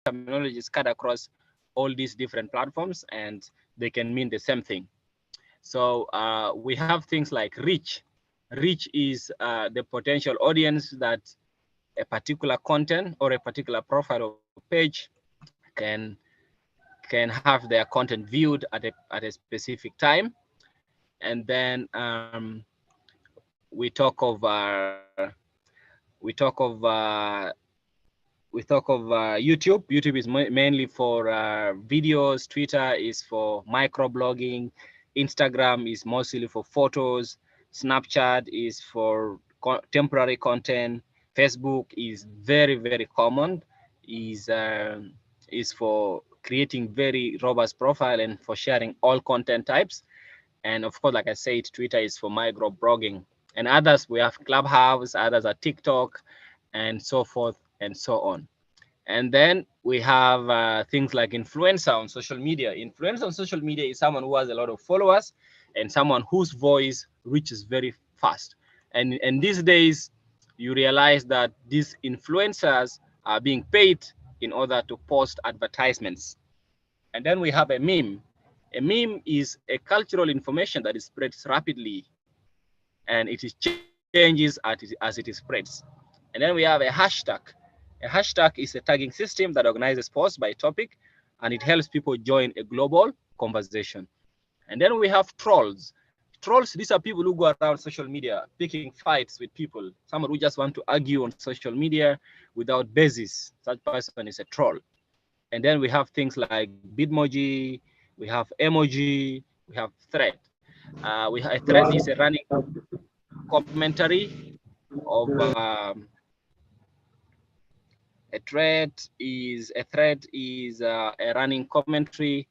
terminologies cut across all these different platforms, and they can mean the same thing. So we have things like reach. Reach is the potential audience that a particular content or a particular profile or page can have their content viewed at a specific time. And then we talk of we talk of YouTube. YouTube is mainly for videos. Twitter is for microblogging. Instagram is mostly for photos. Snapchat is for temporary content. Facebook is very common. Is for creating very robust profile and for sharing all content types. And of course, like I said, Twitter is for microblogging. And others, we have Clubhouse, others are TikTok, and so forth and so on. And then we have things like influencer on social media. Influencer on social media is someone who has a lot of followers and someone whose voice reaches very fast. And these days, you realize that these influencers are being paid in order to post advertisements. And then we have a meme. A meme is a cultural information that is spreads rapidly, and it is changes as it is spreads. And then we have a hashtag. A hashtag is a tagging system that organizes posts by topic, and it helps people join a global conversation. And then we have trolls. Trolls, these are people who go around social media picking fights with people. Someone who just want to argue on social media without basis. Such person is a troll. And then we have things like Bitmoji, we have emoji, we have thread. A thread is a running commentary of a thread is a running commentary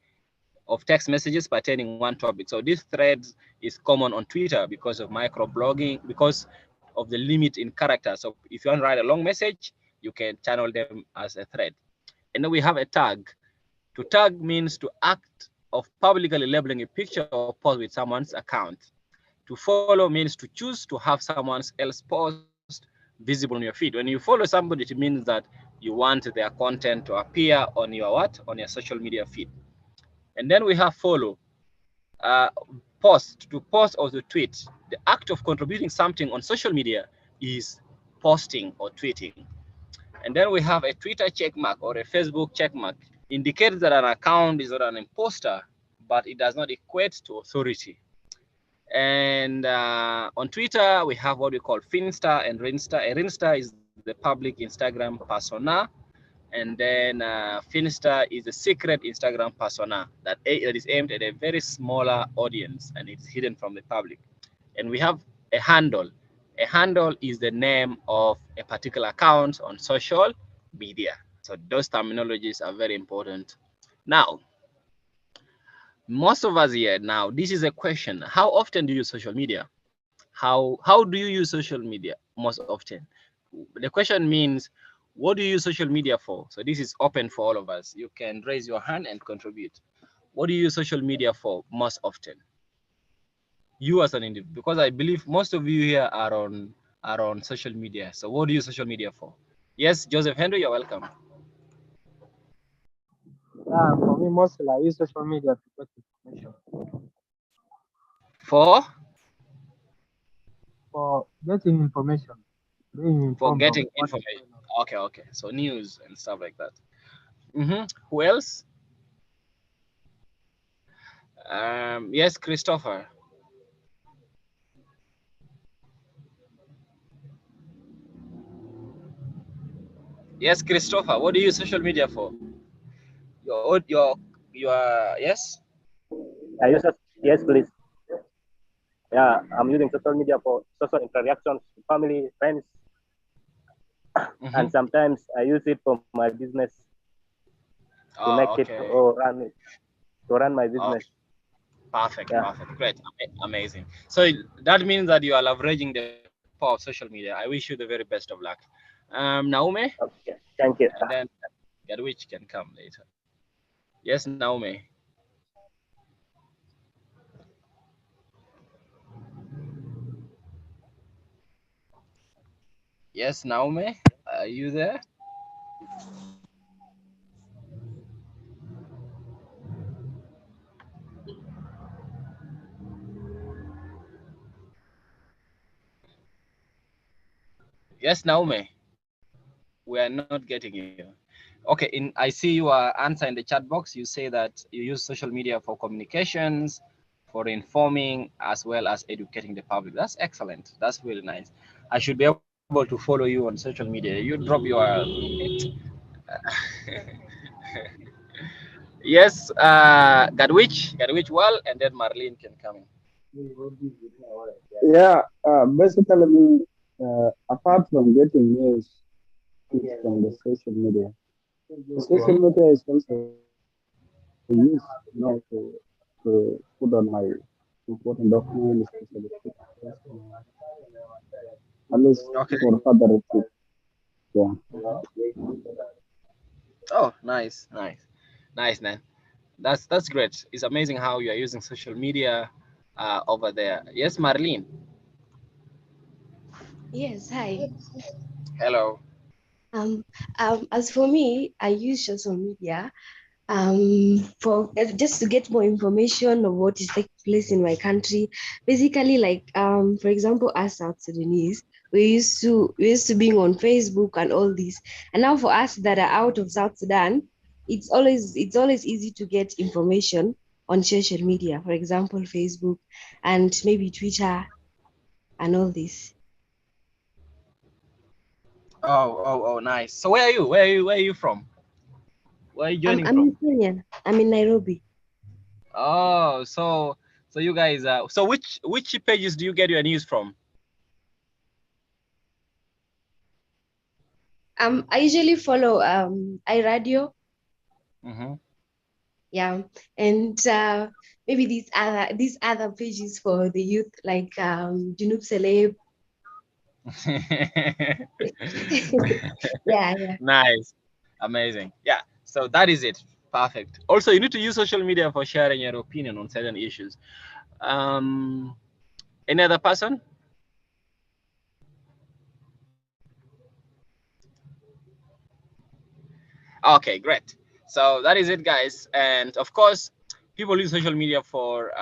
of text messages pertaining one topic. So this thread is common on Twitter because of microblogging, because of the limit in characters. So if you want to write a long message, you can channel them as a thread. And then we have a tag. To tag means to act of publicly labeling a picture or post with someone's account. To follow means to choose to have someone else post visible on your feed. When you follow somebody, it means that you want their content to appear on your on your social media feed. And then we have follow. Post, to post or to tweet. The act of contributing something on social media is posting or tweeting. And then we have a Twitter checkmark or a Facebook checkmark. Indicates that an account is not an imposter, but it does not equate to authority. And on Twitter, we have what we call Finsta and Rinsta. A Rinsta is the public Instagram persona, and then Finsta is a secret Instagram persona that is aimed at a very smaller audience and it's hidden from the public. And we have a handle. A handle is the name of a particular account on social media. So those terminologies are very important. Now, most of us here now, this is a question. How often do you use social media? How do you use social media most often? The question means, what do you use social media for? So this is open for all of us. You can raise your hand and contribute. What do you use social media for most often? You as an individual, because I believe most of you here are on social media. So what do you use social media for? Yes, Joseph Henry, you're welcome. For me, mostly I use social media to get information. For getting information, being for informed of getting what is information. going on. Okay. So news and stuff like that. Who else? Yes, Christopher. Yes, Christopher. What do you use social media for? Your yes. Yes, please. Yeah, I'm using social media for social interactions, family, friends, and sometimes I use it for my business to make it or run my business. Perfect, great, amazing. So that means that you are leveraging the power of social media. I wish you the very best of luck. Naume. Okay, thank you. And then Gadwich can come later. Yes, Naume. Yes, Naume, are you there? Yes, Naomi, we are not getting you. Okay, I see your answer in the chat box. You say that you use social media for communications, for informing, as well as educating the public. That's excellent. That's really nice. I should be able to follow you on social media. You drop your yes, Gadwich well, and then Marlene can come in. Yeah, basically, apart from getting news from the social media, the social Mhm. media is also used, to put on my important documents, especially pictures, at least Okay. for further review. Yeah. Oh, nice, nice, nice, man. That's great. It's amazing how you are using social media over there. Yes, Marlene. Yes, hi. Hello. Um, as for me, I use social media for just to get more information of what is taking place in my country. Basically, like for example, as South Sudanese, we used to being on Facebook and all this, and now for us that are out of South Sudan, it's always easy to get information on social media. For example, Facebook and maybe Twitter and all this. Oh, nice. So where are you? Where are you from? Where are you joining I'm in from? Kenya. I'm in Nairobi. Oh, so you guys so which pages do you get your news from? I usually follow iRadio, Mm-hmm. yeah, and maybe these other pages for the youth like Junub Celeb. Yeah, yeah. Nice. Amazing. Yeah. So that is it. Perfect. Also, you need to use social media for sharing your opinion on certain issues. Um, any other person? Okay, great. So that is it, guys. And of course, people use social media for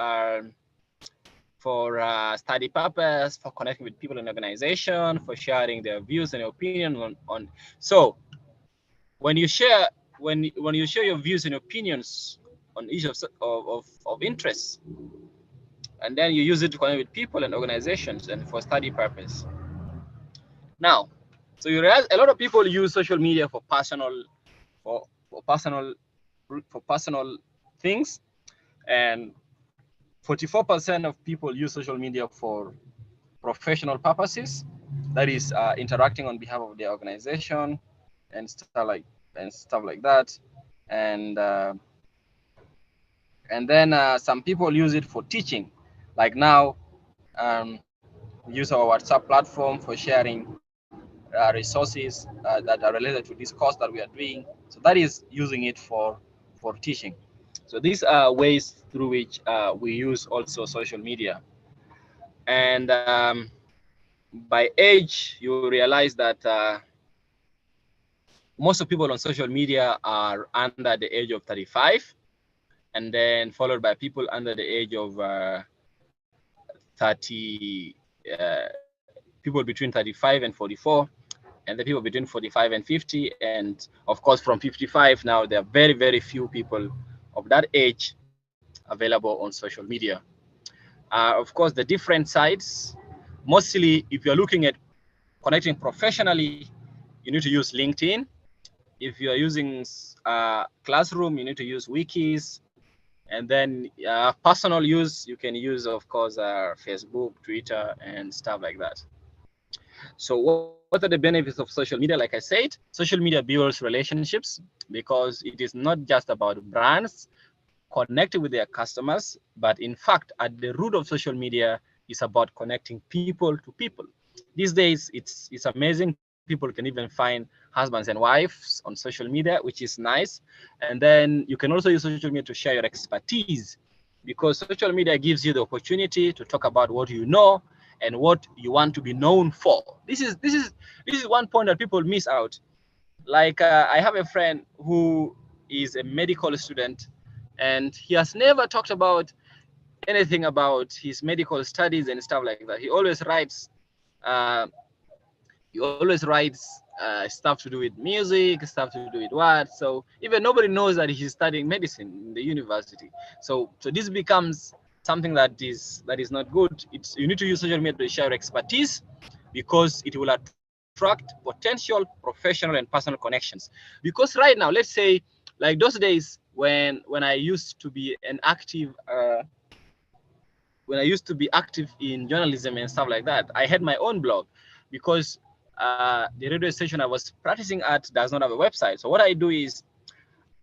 study purpose, for connecting with people in organization, for sharing their views and opinion on. So when you share when you share your views and opinions on each of interests, and then you use it to connect with people and organizations and for study purpose. Now, so you realize a lot of people use social media for personal for personal things, and 44% of people use social media for professional purposes, that is interacting on behalf of their organization and stuff like that. And uh, and then some people use it for teaching, like now we use our WhatsApp platform for sharing resources that are related to this course that we are doing. So that is using it for teaching. So these are ways through which we use also social media. And by age, you realize that most of people on social media are under the age of 35, and then followed by people under the age of 30, people between 35 and 44, and the people between 45 and 50. And of course, from 55 now, there are very, very few people of that age available on social media. Of course, the different sides, mostly if you're looking at connecting professionally, you need to use LinkedIn. If you're using Classroom, you need to use wikis. And then personal use, you can use, of course, Facebook, Twitter, and stuff like that. So what are the benefits of social media? Like I said, social media builds relationships because it is not just about brands connecting with their customers, but in fact, at the root of social media is about connecting people to people. These days, it's amazing. People can even find husbands and wives on social media, which is nice. And then you can also use social media to share your expertise, because social media gives you the opportunity to talk about what you know and what you want to be known for. This is one point that people miss out. Like I have a friend who is a medical student, and he has never talked about anything about his medical studies and stuff like that. He always writes uh, He always writes stuff to do with music, stuff to do with what. So even nobody knows that he's studying medicine in the university. So this becomes something that is not good. It's you need to use social media to share expertise, because it will attract potential professional and personal connections. Because right now, let's say, like those days when I used to be an active when I used to be active in journalism and stuff like that, I had my own blog, because the radio station I was practicing at does not have a website. So what I do is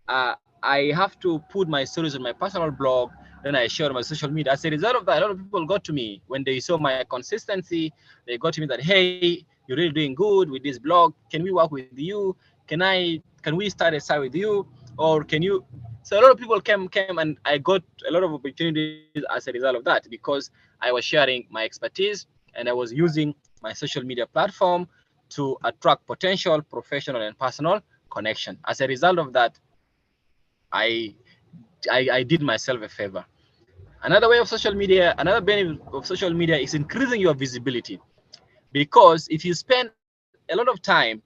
I have to put my stories on my personal blog, then I share on my social media. As a result of that, a lot of people got to me when they saw my consistency. They got to me that, hey, you're really doing good with this blog. Can we work with you? Can we start a site with you? Or can you? So a lot of people came and I got a lot of opportunities as a result of that, because I was sharing my expertise and I was using my social media platform to attract potential professional and personal connection. As a result of that, I did myself a favor. Another way of social media, another benefit of social media is increasing your visibility. Because if you spend a lot of time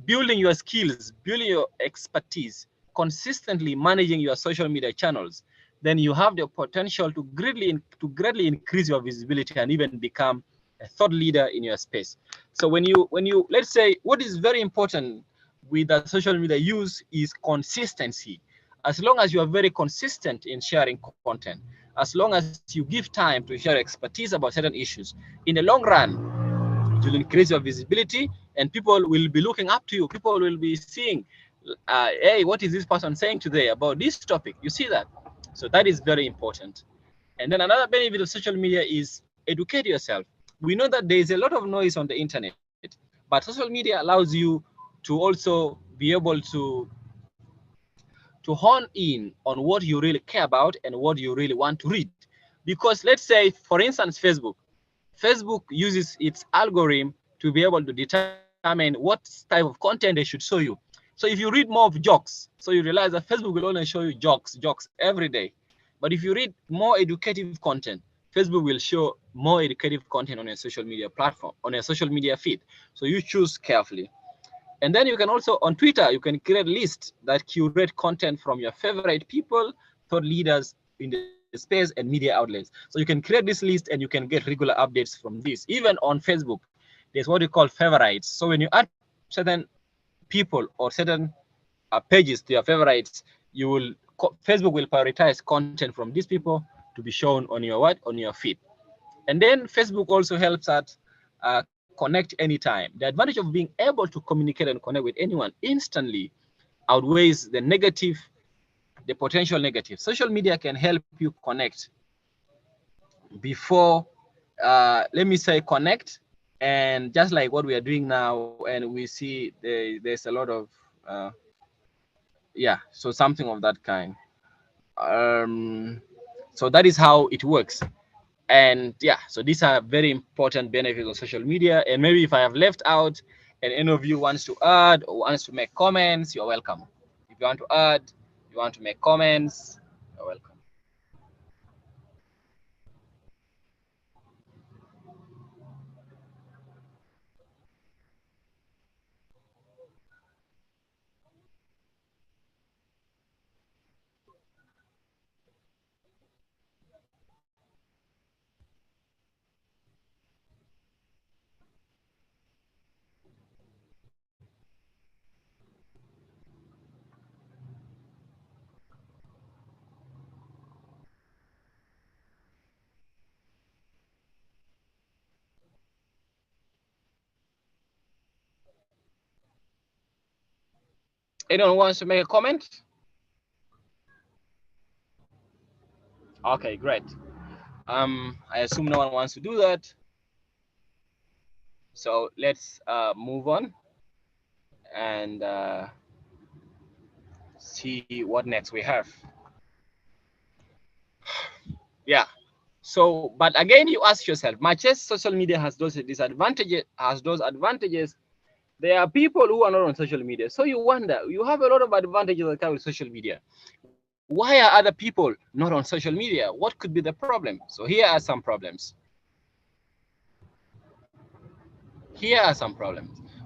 building your skills, building your expertise, consistently managing your social media channels, then you have the potential to greatly increase your visibility and even become a thought leader in your space. So when you let's say, what is very important with the social media use is consistency. As long as you are very consistent in sharing content, as long as you give time to share expertise about certain issues, in the long run, it will increase your visibility and people will be looking up to you. People will be seeing, hey, what is this person saying today about this topic? You see that? So that is very important. And then another benefit of social media is educate yourself. We know that there is a lot of noise on the internet, but social media allows you to also be able to hone in on what you really care about and what you really want to read. Because let's say, for instance, Facebook uses its algorithm to be able to determine what type of content they should show you. So if you read more of jokes, so you realize that Facebook will only show you jokes every day. But if you read more educative content, Facebook will show more educative content on your social media platform, on your social media feed. So you choose carefully. And then you can also, on Twitter, you can create lists that curate content from your favorite people, thought leaders in the space, and media outlets. So you can create this list and you can get regular updates from this. Even on Facebook, there's what we call favorites. So when you add certain people or certain pages to your favorites, Facebook will prioritize content from these people to be shown on your on your feed. And then Facebook also helps us connect anytime. The advantage of being able to communicate and connect with anyone instantly outweighs the potential negative. Social media can help you connect before, let me say, connect, and just like what we are doing now, and we see there's a lot of yeah, so something of that kind. So that is how it works. And yeah, so these are very important benefits of social media. And maybe if I have left out and any of you wants to add or wants to make comments, you're welcome. If you want to add, you want to make comments, you're welcome. Anyone wants to make a comment? Okay, great. I assume no one wants to do that. So let's move on and see what next we have. Yeah. So, but again, you ask yourself, much as social media has those disadvantages, there are people who are not on social media. So you wonder, you have a lot of advantages that come with social media. Why are other people not on social media? What could be the problem? So here are some problems.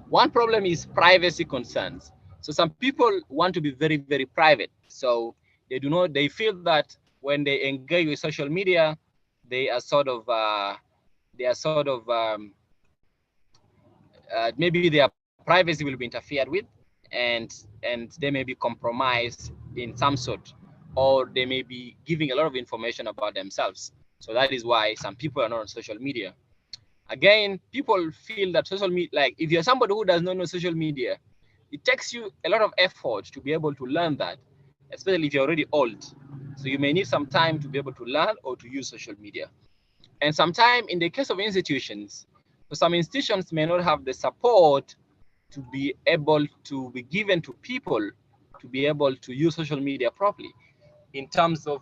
One problem is privacy concerns. So some people want to be very, very private. So they feel that when they engage with social media, they are sort of, maybe their privacy will be interfered with, and they may be compromised in some sort, or they may be giving a lot of information about themselves. So that is why some people are not on social media. Again, people feel that social media, like if you're somebody who does not know social media, it takes you a lot of effort to be able to learn that, especially if you're already old. So you may need some time to be able to learn or to use social media. And sometimes in the case of institutions, so some institutions may not have the support to be able to be given to people to be able to use social media properly. In terms of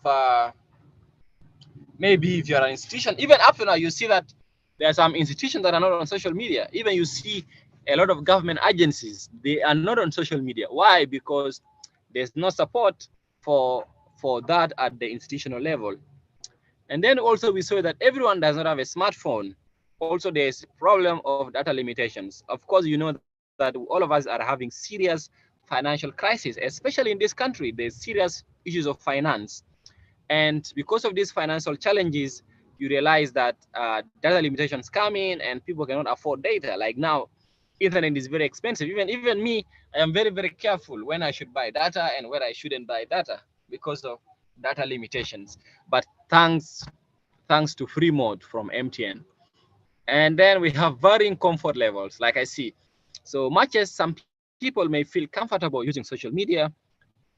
maybe if you're an institution, even up to now, you see that there are some institutions that are not on social media. Even you see a lot of government agencies, they are not on social media. Why? Because there's no support for that at the institutional level. And then also we saw that everyone does not have a smartphone. Also, there's a problem of data limitations. Of course, you know that all of us are having serious financial crisis, especially in this country. There's serious issues of finance. And because of these financial challenges, you realize that data limitations come in and people cannot afford data. Like now, internet is very expensive. Even me, I am very, very careful when I should buy data and when I shouldn't buy data because of data limitations. But thanks to free mode from MTN. And then we have varying comfort levels, like I see. So much as some people may feel comfortable using social media,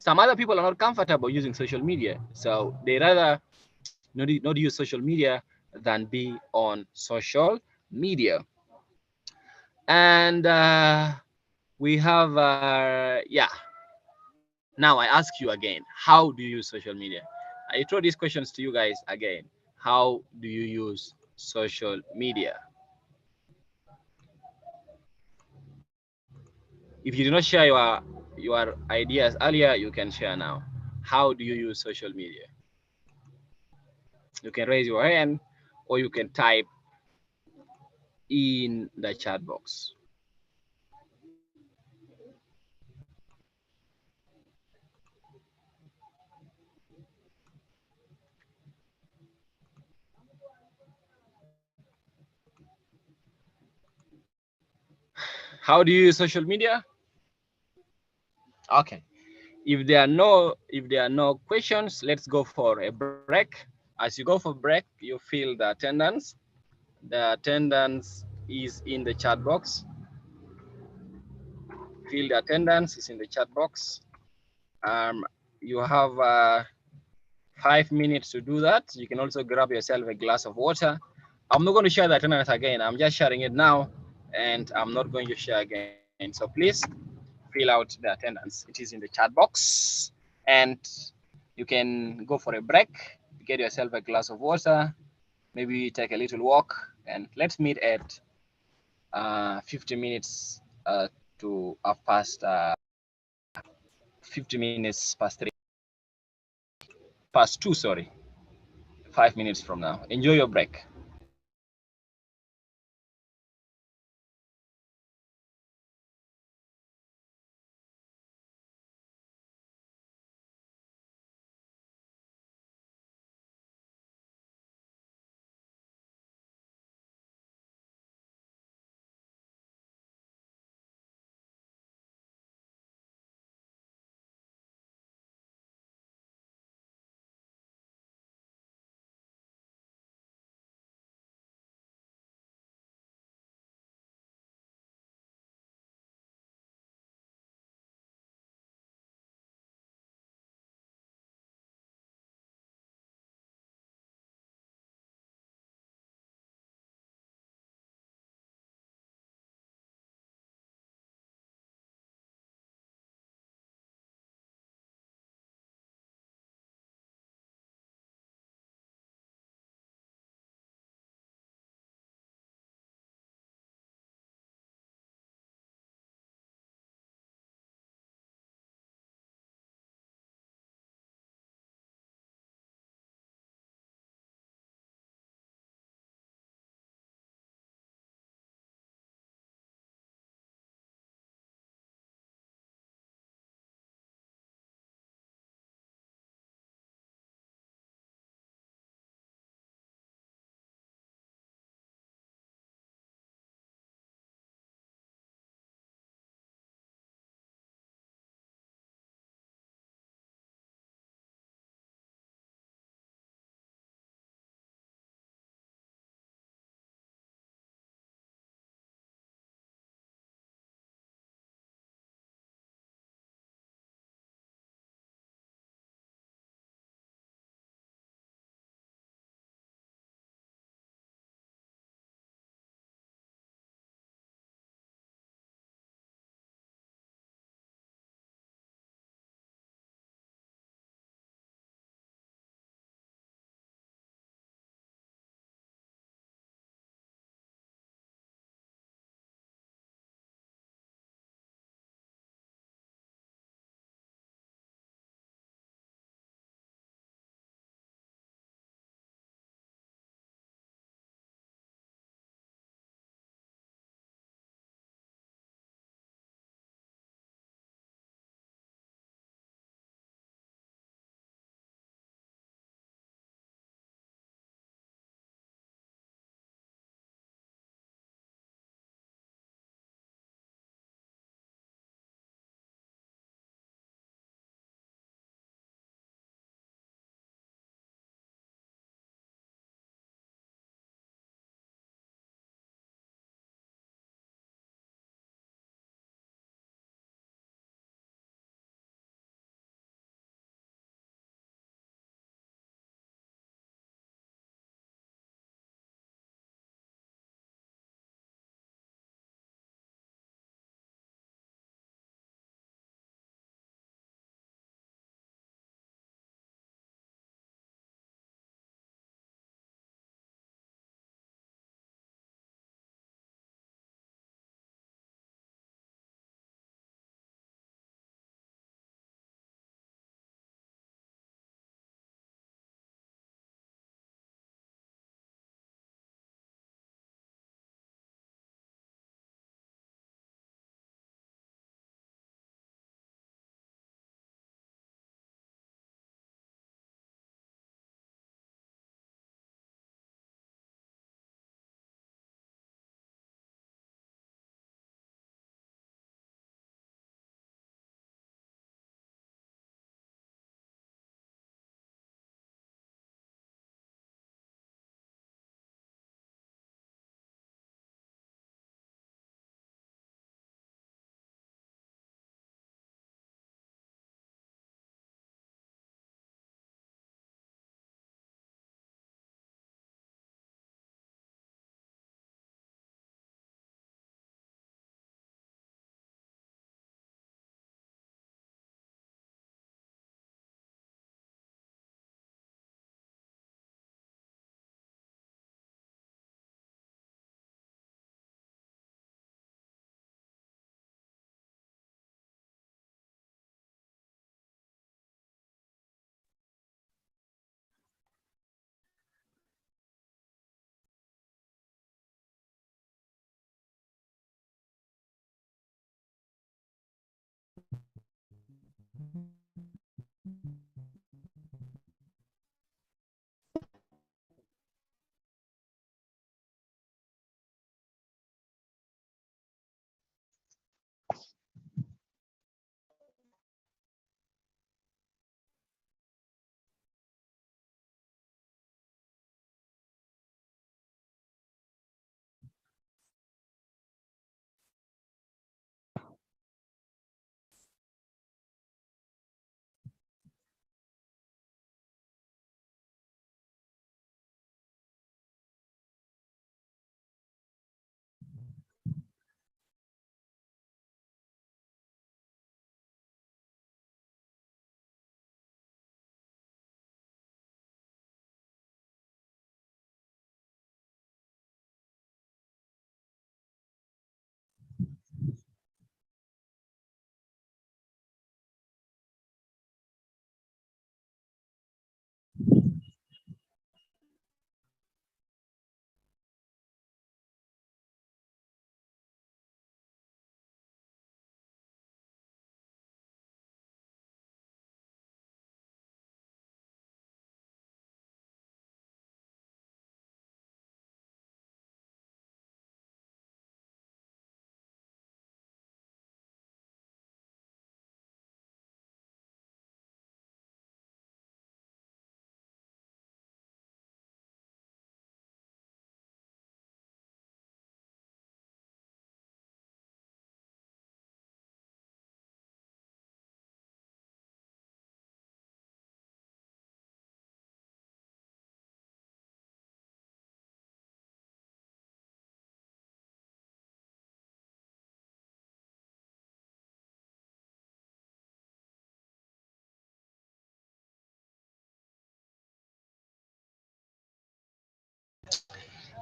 some other people are not comfortable using social media. So they rather not use social media than be on social media. And we have, now I ask you again, how do you use social media? I throw these questions to you guys again. How do you use social media? If you did not share your ideas earlier, you can share now. How do you use social media? You can raise your hand or you can type in the chat box. How do you use social media? Okay. If there are no questions, let's go for a break. As you go for break, you feel the attendance. The attendance is in the chat box. Feel the attendance is in the chat box. You have 5 minutes to do that. You can also grab yourself a glass of water. I'm not going to share the attendance again. I'm just sharing it now, and I'm not going to share again. So please fill out the attendance. It is in the chat box, and you can go for a break, get yourself a glass of water, maybe take a little walk, and let's meet at 50 minutes to half past 50 minutes past 3, past 2, sorry, 5 minutes from now. Enjoy your break.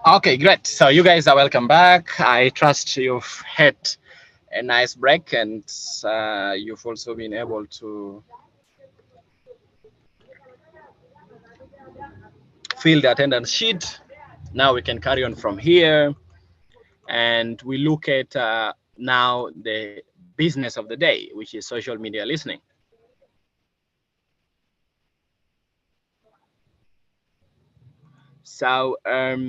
Okay, great. So you guys are welcome back. I trust you've had a nice break, and you've also been able to fill the attendance sheet. Now we can carry on from here, and we look at now the business of the day, which is social media listening. So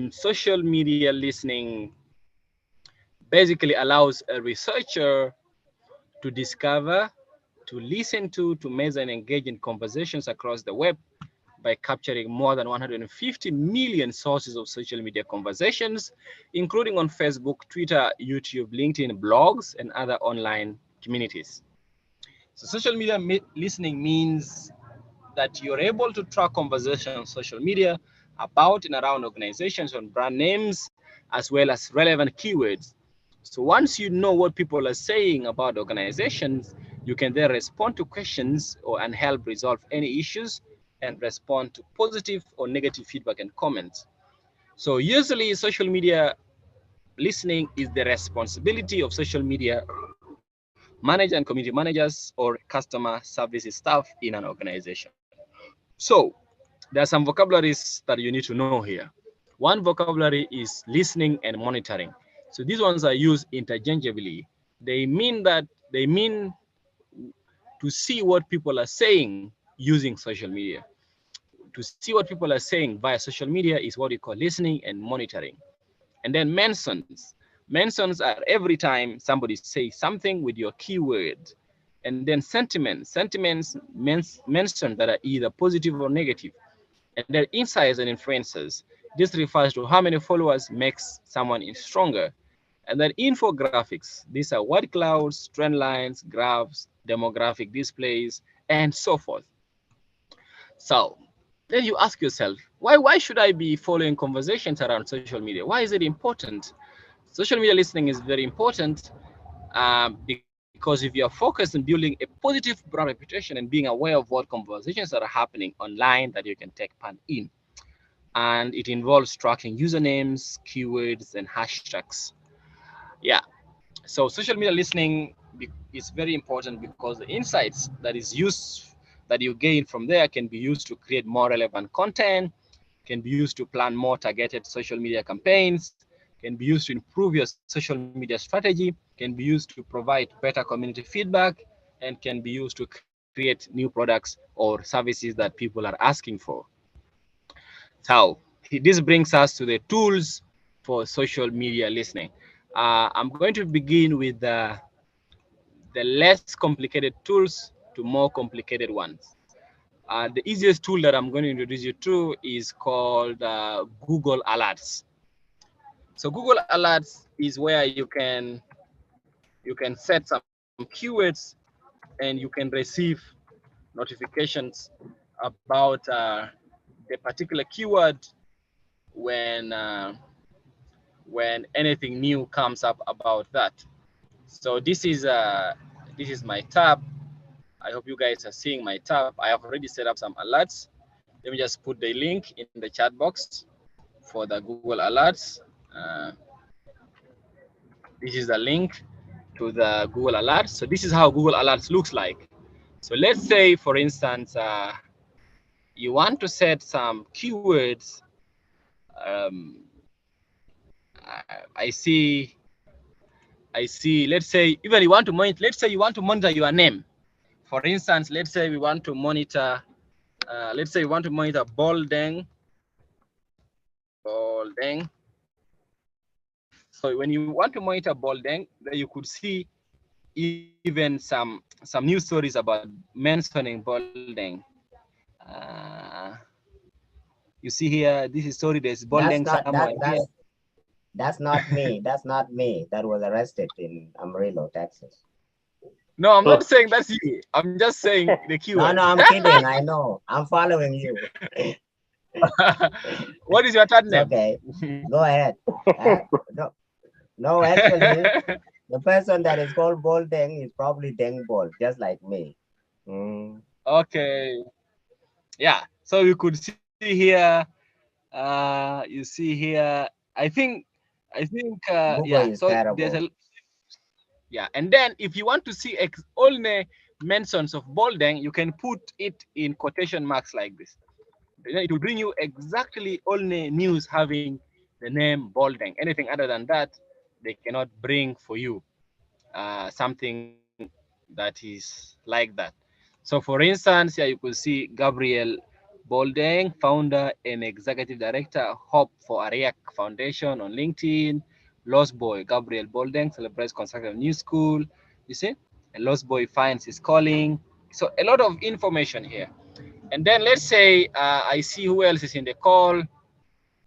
social media listening basically allows a researcher to discover, to listen to measure and engage in conversations across the web by capturing more than 150 million sources of social media conversations, including on Facebook, Twitter, YouTube, LinkedIn, blogs, and other online communities. So social media listening means that you're able to track conversations on social media about and around organizations on brand names, as well as relevant keywords. So once you know what people are saying about organizations, you can then respond to questions and help resolve any issues and respond to positive or negative feedback and comments. So usually social media listening is the responsibility of social media manager and community managers or customer services staff in an organization. So there are some vocabularies that you need to know here. One vocabulary is listening and monitoring. So these ones are used interchangeably. They mean to see what people are saying using social media. To see what people are saying via social media is what we call listening and monitoring. And then mentions. Mentions are every time somebody says something with your keyword. And then sentiments. Sentiments mention that are either positive or negative. And then insights and influencers. This refers to how many followers makes someone stronger. And then infographics. These are word clouds, trend lines, graphs, demographic displays, and so forth. So then you ask yourself, why should I be following conversations around social media? Why is it important? Social media listening is very important because if you are focused on building a positive brand reputation and being aware of what conversations that are happening online that you can take part in, and it involves tracking usernames, keywords, and hashtags. Yeah. So social media listening is very important because the insights that you gain from there can be used to create more relevant content, can be used to plan more targeted social media campaigns, can be used to improve your social media strategy, can be used to provide better community feedback, and can be used to create new products or services that people are asking for. So this brings us to the tools for social media listening. I'm going to begin with the less complicated tools to more complicated ones. The easiest tool that I'm going to introduce you to is called Google Alerts. So Google Alerts is where you can set some keywords and you can receive notifications about the particular keyword when when anything new comes up about that. So this is my tab. I hope you guys are seeing my tab. I have already set up some alerts. Let me just put the link in the chat box for the Google Alerts. This is the link to the Google Alerts. So this is how Google Alerts looks like. So let's say, for instance, you want to set some keywords. I see. Let's say even you want to monitor. Let's say you want to monitor your name. For instance, let's say we want to monitor. Let's say we want to monitor Boldeng. So when you want to monitor Boldeng, then you could see even some news stories about mentioning Boldeng. You see here, this is story. There's Boldeng somewhere here. That's not me. That's not me. That was arrested in Amarillo, Texas. No, I'm not saying that's you. I'm just saying the keyword. No, I'm kidding. I know. I'm following you. What is your third name? Okay, go ahead. No, actually, the person that is called Boldeng is probably Deng Bol, just like me. Okay. Yeah. So you could see here. You see here I think Google yeah. is So there's terrible. a yeah, and then if you want to see only mentions of Boldeng, you can put it in quotation marks like this. Then it will bring you exactly only news having the name Boldeng. Anything other than that, they cannot bring for you something that is like that. So for instance, here you could see Gabriel Boldeng, founder and executive director, Hope for Ariak Foundation on LinkedIn. Lost Boy, Gabriel Boldeng celebrates construction of new school. You see, a Lost Boy finds his calling. So a lot of information here. And then let's say I see who else is in the call.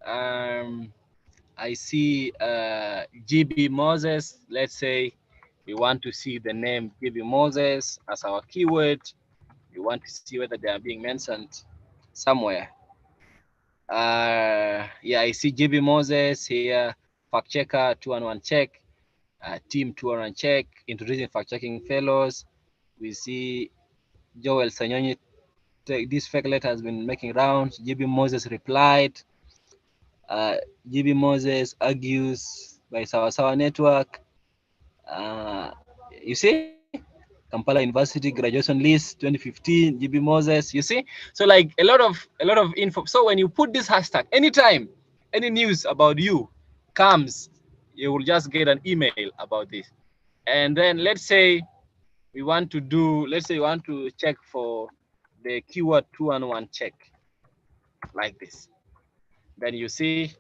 I see GB Moses. Let's say we want to see the name GB Moses as our keyword. We want to see whether they are being mentioned somewhere. Yeah, I see GB Moses here, fact checker 211 check, team 211 check, introducing fact checking fellows. We see Joel Sanyonyi, this fake letter has been making rounds. GB Moses replied. GB Moses argues by Sawasawa Network. You see, Kampala University graduation list 2015, GB Moses. You see, so like a lot of info. So when you put this hashtag, anytime any news about you comes, you will just get an email about this. And then let's say we want to do, let's say we want to check for the keyword 211 check like this. Then you see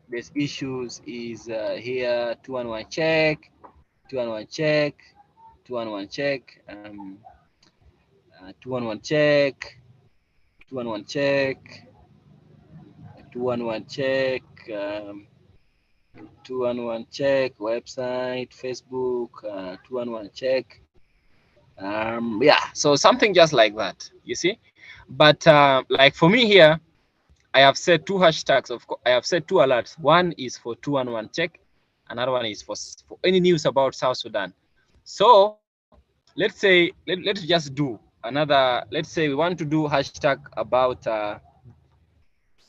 there's issues is here 211 check, 211 check, 211 check, 211 check, 211 check, 211 check, 211 check, website, Facebook, 211 check. Yeah, so something just like that, you see. But like for me here, I have set two hashtags. I have set two alerts. One is for 211 check, another one is for any news about South Sudan. So let's say let's just do another. Let's say we want to do hashtag about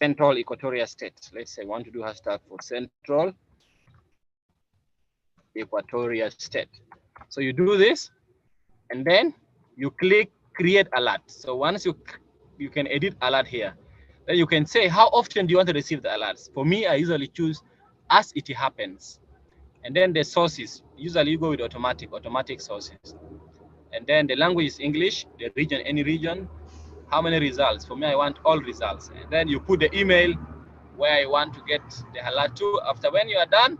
Central Equatoria State. Let's say we want to do hashtag for Central Equatoria State. So you do this, and then you click create alert. So once you can edit alert here. Then you can say how often do you want to receive the alerts. For me, I usually choose as it happens. And then the sources, usually you go with automatic sources. And then the language is English, the region, any region. How many results? For me, I want all results. And then you put the email where I want to get the alert to. After when you are done,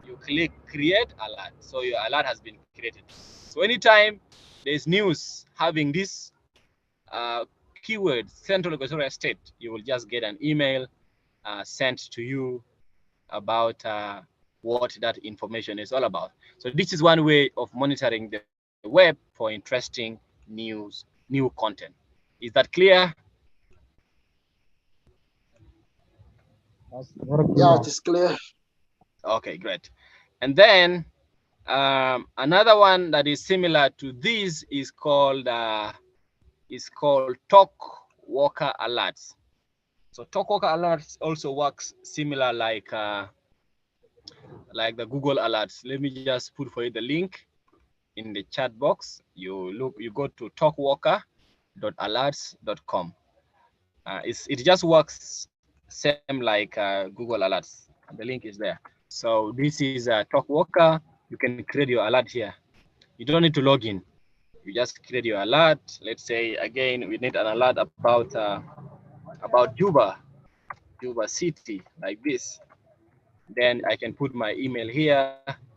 you click create alert. So your alert has been created. So anytime there's news having this keyword Central Equatoria State, you will just get an email sent to you about what that information is all about. So this is one way of monitoring the web for interesting news, new content. Is that clear? Yeah, it is clear. Okay, great. And then another one that is similar to this is called Talk Walker Alerts. So Talk Walker Alerts also works similar like the Google Alerts. Let me just put for you the link in the chat box. You go to talkwalker.alerts.com. It just works same like Google Alerts. The link is there. So this is Talkwalker. You can create your alert here. You don't need to log in. You just create your alert. Let's say again, we need an alert about Juba City, like this. Then I can put my email here,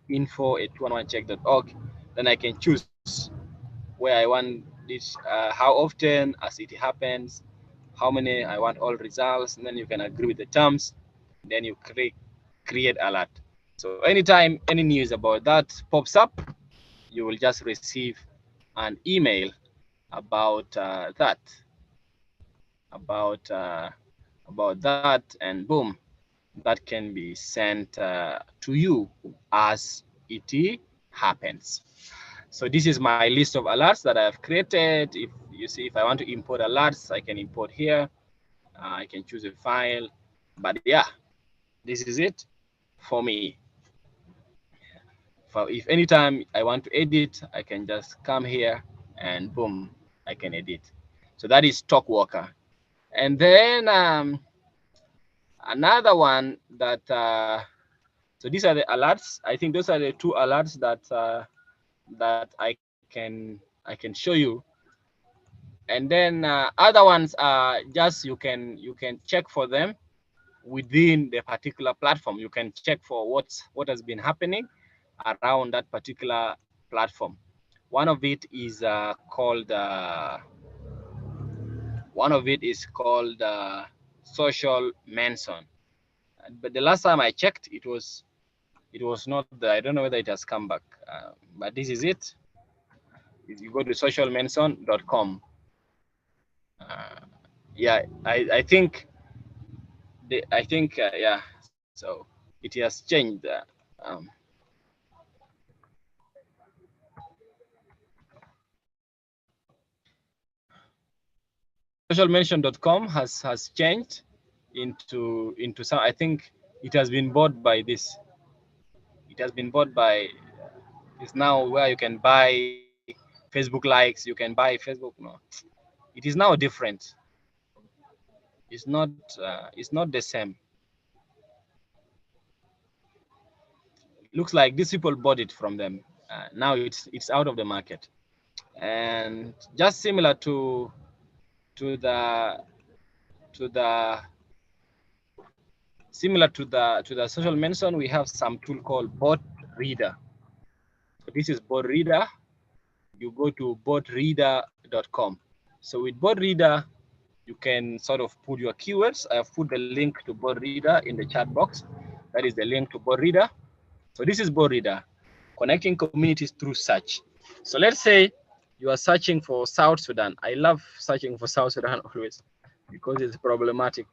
info@211check.org. Then I can choose where I want this, how often, as it happens, how many I want all results, and then you can agree with the terms. Then you create alert. So anytime any news about that pops up, you will just receive an email about that, and boom, that can be sent to you as it happens. So this is my list of alerts that I've created. If you see, if I want to import alerts, I can import here. I can choose a file, but yeah, this is it. for me. If anytime I want to edit, I can just come here and boom, I can edit. So that is Talkwalker. And then another one that, so these are the alerts. I think those are the two alerts that I can show you. And then other ones are just you can check for them within the particular platform. You can check for what has been happening around that particular platform. One of it is called Social Mention. But the last time I checked, it was not there. I don't know whether it has come back. But this is it. If you go to socialmention.com. Yeah, I think yeah. So it has changed. Socialmention.com has changed into some. I think it has been bought by this. It has been bought by. It's now where you can buy Facebook likes. You can buy Facebook. No, it is now different. It's not the same. It looks like these people bought it from them. Now it's out of the market, and just similar to the Social Mention, we have some tool called Bot Reader. So this is Bot Reader. You go to botreader.com. So with Bot Reader, you can sort of put your keywords. I've put the link to Bot Reader in the chat box. That is the link to Bot Reader. So this is Bot Reader, connecting communities through search. So let's say you are searching for South Sudan. I love searching for South Sudan always because it's problematic.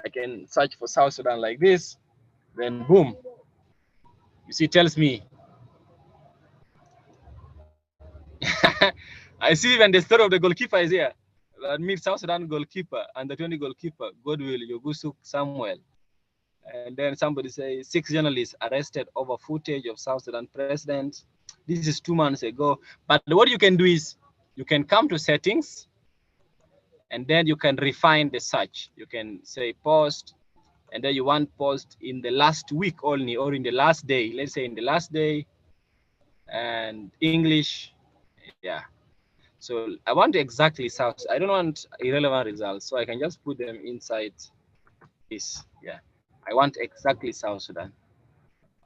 I can search for South Sudan like this, then boom, you see, tells me. I see even the story of the goalkeeper is here. That means South Sudan goalkeeper and the 20 goalkeeper, Godwill Yogusuk Samuel. And then somebody says 6 journalists arrested over footage of South Sudan president. This is 2 months ago. But what you can do is you can come to settings and then you can refine the search. You can say post, and then you want post in the last week only or in the last day. Let's say in the last day and English. Yeah. So I want exactly South. I don't want irrelevant results. So I can just put them inside this. Yeah. I want exactly South Sudan.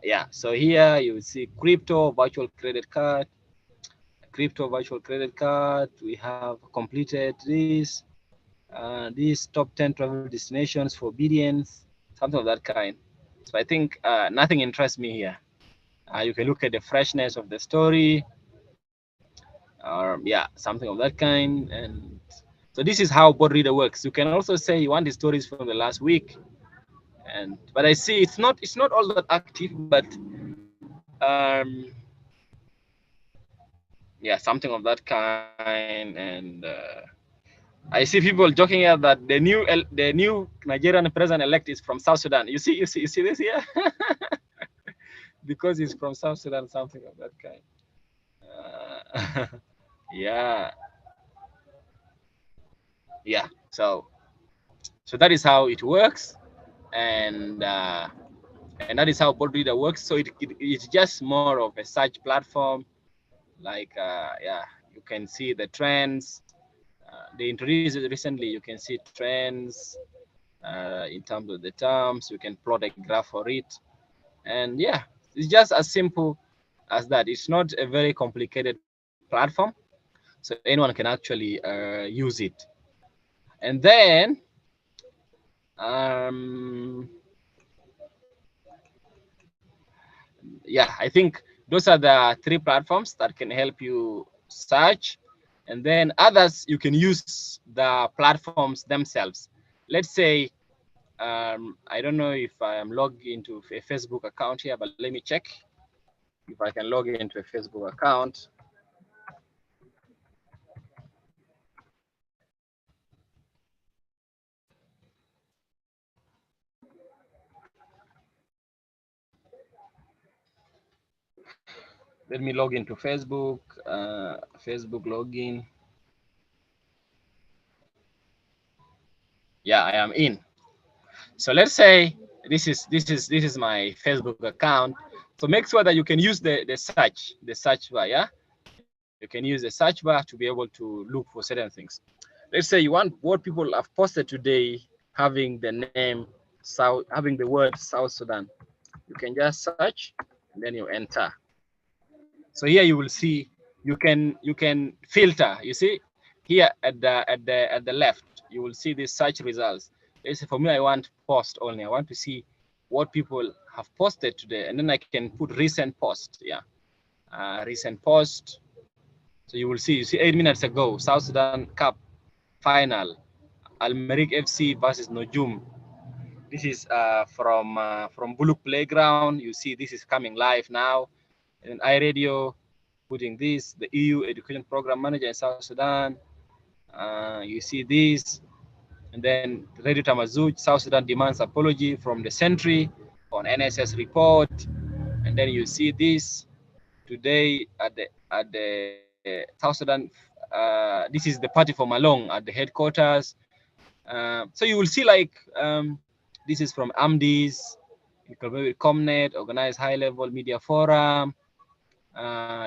Yeah. So here you will see crypto virtual credit card. Crypto virtual credit card. We have completed this. These top 10 travel destinations for obedience, something of that kind. So I think nothing interests me here. You can look at the freshness of the story, or yeah, something of that kind. And so this is how Bot Reader works. You can also say you want the stories from the last week, but I see it's not all that active, but yeah, something of that kind. And I see people joking here that the new Nigerian president-elect is from South Sudan. You see this here? Because he's from South Sudan, something of that kind. Yeah. So that is how it works, and that is how Bot Reader works. So it's just more of a search platform. Like yeah, you can see the trends. They introduced it recently. You can see trends in terms of the terms. You can plot a graph for it, and yeah, it's just as simple as that. It's not a very complicated platform, so anyone can actually use it. And then yeah, I think those are the 3 platforms that can help you search. And then others, you can use the platforms themselves. Let's say I don't know if I am logged into a Facebook account here, but let me check if I can log into a Facebook account. Let me log into Facebook. Facebook login. Yeah, I am in. So let's say this is my Facebook account. So make sure that you can use the search bar. Yeah, you can use the search bar to be able to look for certain things. Let's say you want what people have posted today having the name having the word South Sudan. You can just search and then you enter. So here you will see you can filter. You see here at the left you will see these search results. Let's say for me I want post only. I want to see what people have posted today, and then I can put recent post. Yeah, recent post. So you see 8 minutes ago, South Sudan Cup final, Al Merrikh FC versus Nojum. This is from Buluk Playground. You see this is coming live now. And iRadio putting this, the EU Education Program Manager in South Sudan. You see this. And then Radio Tamazuj, South Sudan demands apology from the Sentry on NSS report. And then you see this today at the South Sudan. This is the party for Malong at the headquarters. So you will see like this is from AMDIS, Comnet, Organized High Level Media Forum.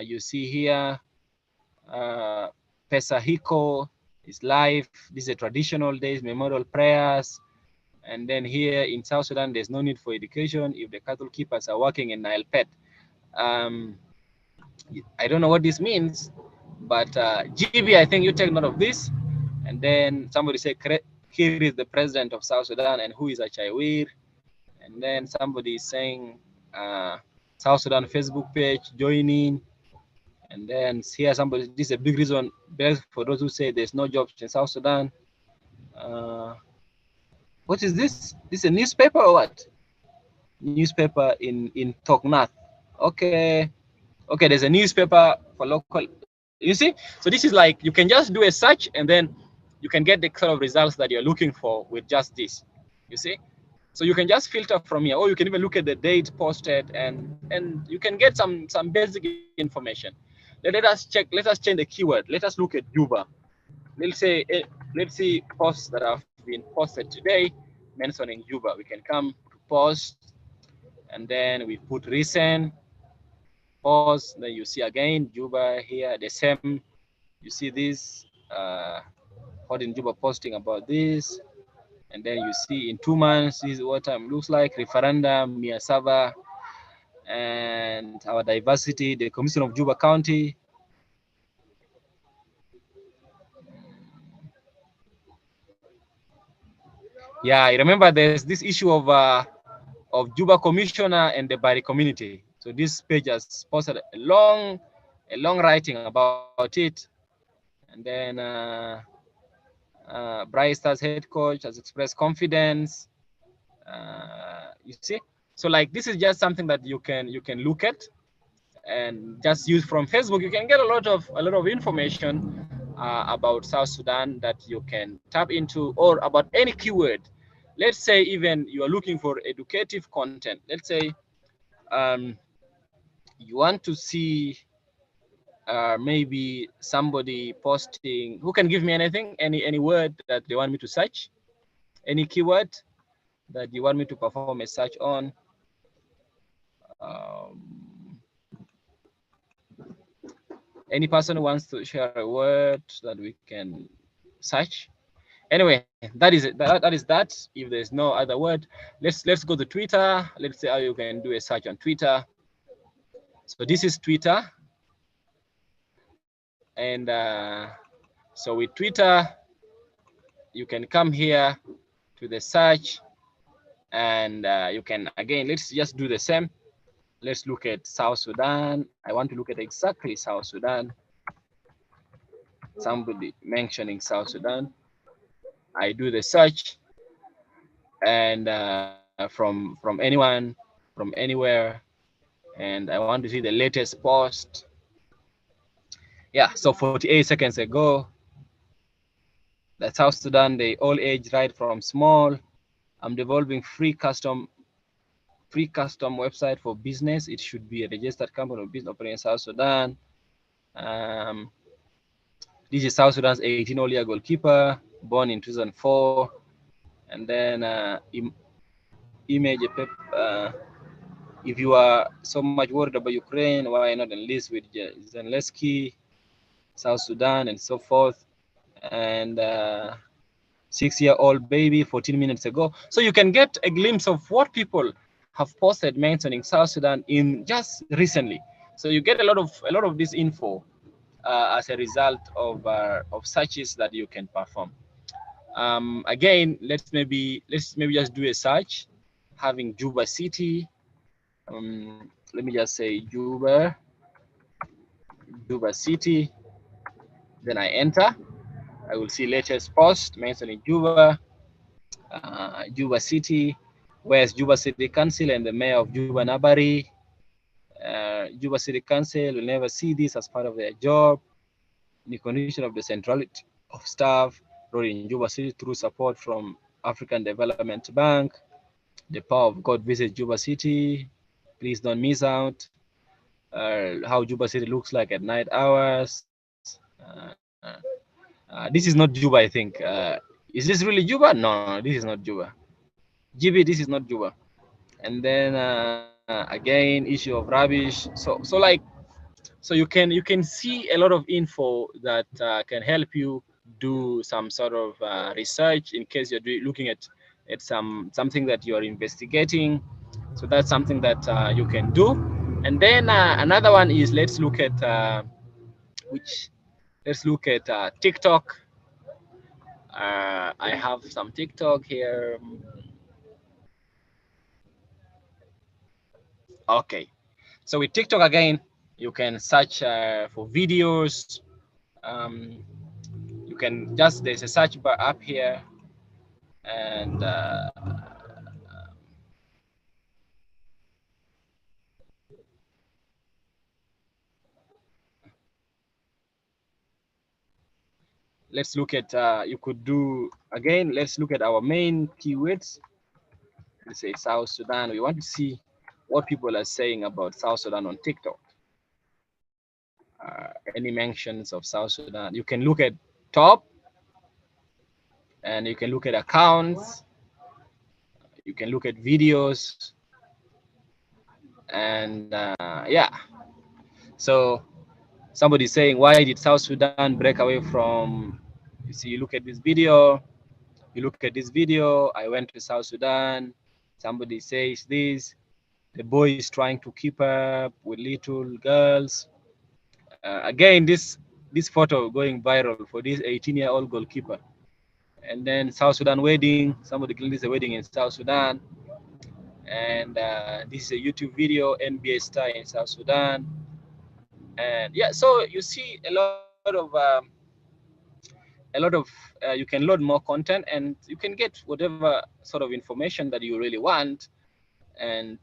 You see here, Pesahiko is live. This is a traditional days, memorial prayers. And then here in South Sudan, there's no need for education if the cattle keepers are working in Nile Pet. I don't know what this means, but GB, I think you take note of this. And then somebody say, here is the president of South Sudan and who is Achaiwir. And then somebody is saying, South Sudan Facebook page, joining. And then here somebody, this is a big reason for those who say there's no jobs in South Sudan. What is this? This is a newspaper or what? Newspaper in Toknath. Okay, there's a newspaper for local. You see? So this is like, you can just do a search and then you can get the sort of results that you're looking for with just this. You see? So you can just filter from here, or you can even look at the date posted, and you can get some basic information. Let us check. Let us change the keyword. Let us look at Juba. Let's see posts that have been posted today mentioning Juba. We can come to post, and then we put recent post. Then you see again Juba here, the same. You see this Hot in Juba posting about this. And then you see in 2 months, this is what time looks like, referendum, Miasava, and our diversity, the Commission of Juba County. Yeah, I remember there's this issue of Juba Commissioner and the Bari community. So this page has posted a long writing about it. And then Bright Stars head coach has expressed confidence. You see, so like this is just something that you can look at and just use from Facebook. You can get a lot of information about South Sudan that you can tap into, or about any keyword. Let's say even you are looking for educative content. Let's say you want to see maybe somebody posting, who can give me anything, any word that they want me to search, any keyword that you want me to perform a search on. Any person who wants to share a word that we can search. Anyway, that is that. If there's no other word, let's go to Twitter. Let's see how you can do a search on Twitter. So this is Twitter. And so with Twitter, you can come here to the search, and you can, again, let's just do the same. Let's look at South Sudan. I want to look at exactly South Sudan. Somebody mentioning South Sudan. I do the search, and from anyone, from anywhere, and I want to see the latest post. Yeah, so 48 seconds ago, the South Sudan, the all age right from small. I'm developing free custom free custom website for business. It should be a registered company or business operating in South Sudan. This is South Sudan's 18-year goalkeeper, born in 2004. And then image. If you are so much worried about Ukraine, why not enlist with Zelensky, South Sudan, and so forth? And 6-year-old baby 14 minutes ago. So you can get a glimpse of what people have posted mentioning South Sudan in just recently. So you get a lot of this info as a result of searches that you can perform. Again, let's maybe just do a search having Juba City. Let me just say Juba City. Then I enter. I will see latest post mentioning Juba, Juba City. Where's Juba City Council and the mayor of Juba Nabari? Juba City Council will never see this as part of their job. The condition of the centrality of staff role in Juba City through support from African Development Bank. The power of God visits Juba City. Please don't miss out. How Juba City looks like at night hours. This is not Juba, I think. Is this really Juba? No, this is not Juba. GB, this is not Juba. And then again, issue of rubbish. So you can see a lot of info that can help you do some sort of research in case you're looking at something that you are investigating. So that's something that you can do. And then another one is let's look at TikTok. I have some TikTok here. Okay, so with TikTok again, you can search for videos. You can there's a search bar up here, and let's look at you could do again. Let's look at our main keywords. Let's say South Sudan. We want to see what people are saying about South Sudan on TikTok. Any mentions of South Sudan. You can look at top, and you can look at accounts. You can look at videos, and yeah. So somebody's saying, why did South Sudan break away from? You see, you look at this video. You look at this video. I went to South Sudan. Somebody says this. The boy is trying to keep up with little girls. Again, this photo going viral for this 18-year-old goalkeeper. And then South Sudan wedding. Somebody claimed this a wedding in South Sudan. And this is a YouTube video, NBA star in South Sudan. And yeah, so you see a lot of you can load more content, and you can get whatever sort of information that you really want, and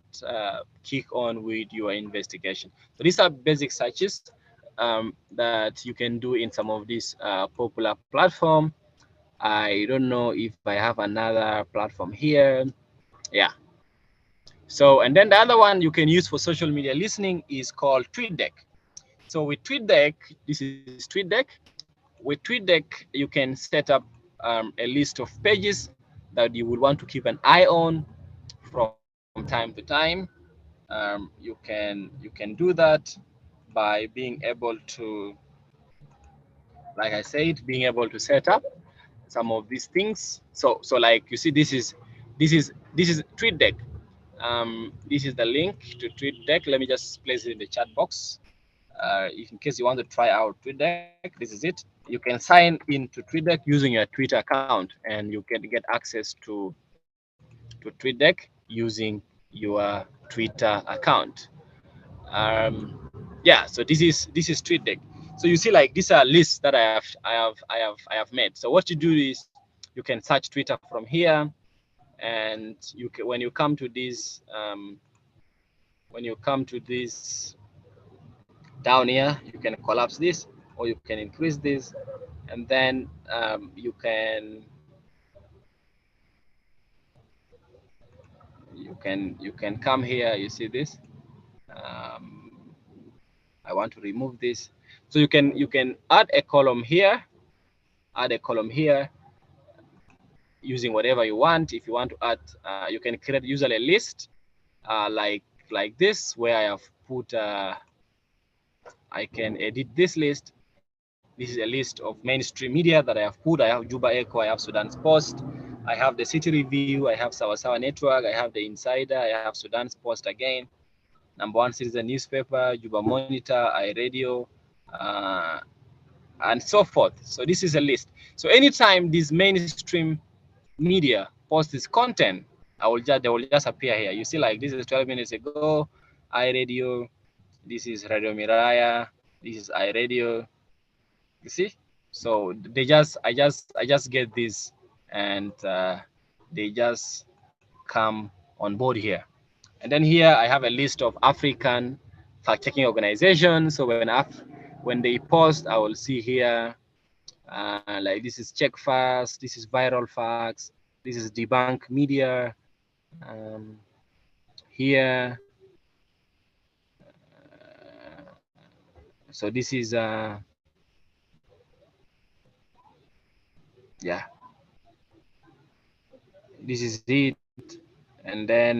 kick on with your investigation. So these are basic searches that you can do in some of these popular platform. I don't know if I have another platform here. Yeah. So, and then the other one you can use for social media listening is called TweetDeck. So with TweetDeck, this is TweetDeck. With TweetDeck, you can set up a list of pages that you would want to keep an eye on from time to time. You can do that by being able to, like I said, being able to set up some of these things. So like you see, this is TweetDeck. This is the link to TweetDeck. Let me just place it in the chat box. In case you want to try out TweetDeck, this is it. You can sign into TweetDeck using your Twitter account, and you can get access to TweetDeck using your Twitter account. Yeah, so this is TweetDeck. So you see, like, these are lists that I have made. So what you do is you can search Twitter from here, and you can, when you come to this down here, you can collapse this, or you can increase this, and then you can can come here. You see this. I want to remove this. So you can add a column here, using whatever you want. If you want to add, you can create usually a list like this, where I have put. I can edit this list. This is a list of mainstream media that I have put. I have Juba Echo, I have Sudan's Post, I have the City Review, I have Sawa Sawa Network, I have the Insider, I have Sudan's Post again, #1 Citizen newspaper, Juba Monitor, iRadio, and so forth. So this is a list. So anytime this mainstream media posts this content, they will just appear here. You see, like this is 12 minutes ago, iRadio, this is Radio Miraya, this is iRadio. You see, so I just get this, and they just come on board here. And then here I have a list of African fact-checking organizations. So when they post, I will see here, like this is Check Fast, this is Viral Facts, this is Debunk Media. Here, so this is yeah, this is it. And then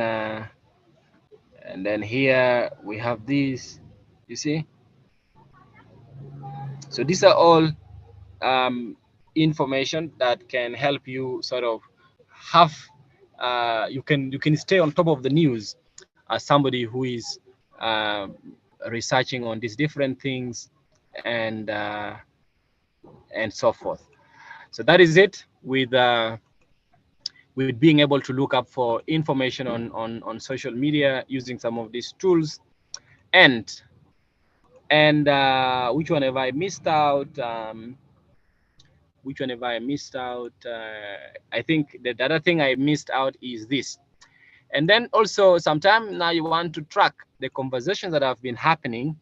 here we have this, you see. So these are all information that can help you sort of have you can stay on top of the news as somebody who is researching on these different things and so forth. So that is it with being able to look up for information on social media using some of these tools. And which one have I missed out? Which one have I missed out? I think the other thing I missed out is this. And then also, sometime now you want to track the conversations that have been happening.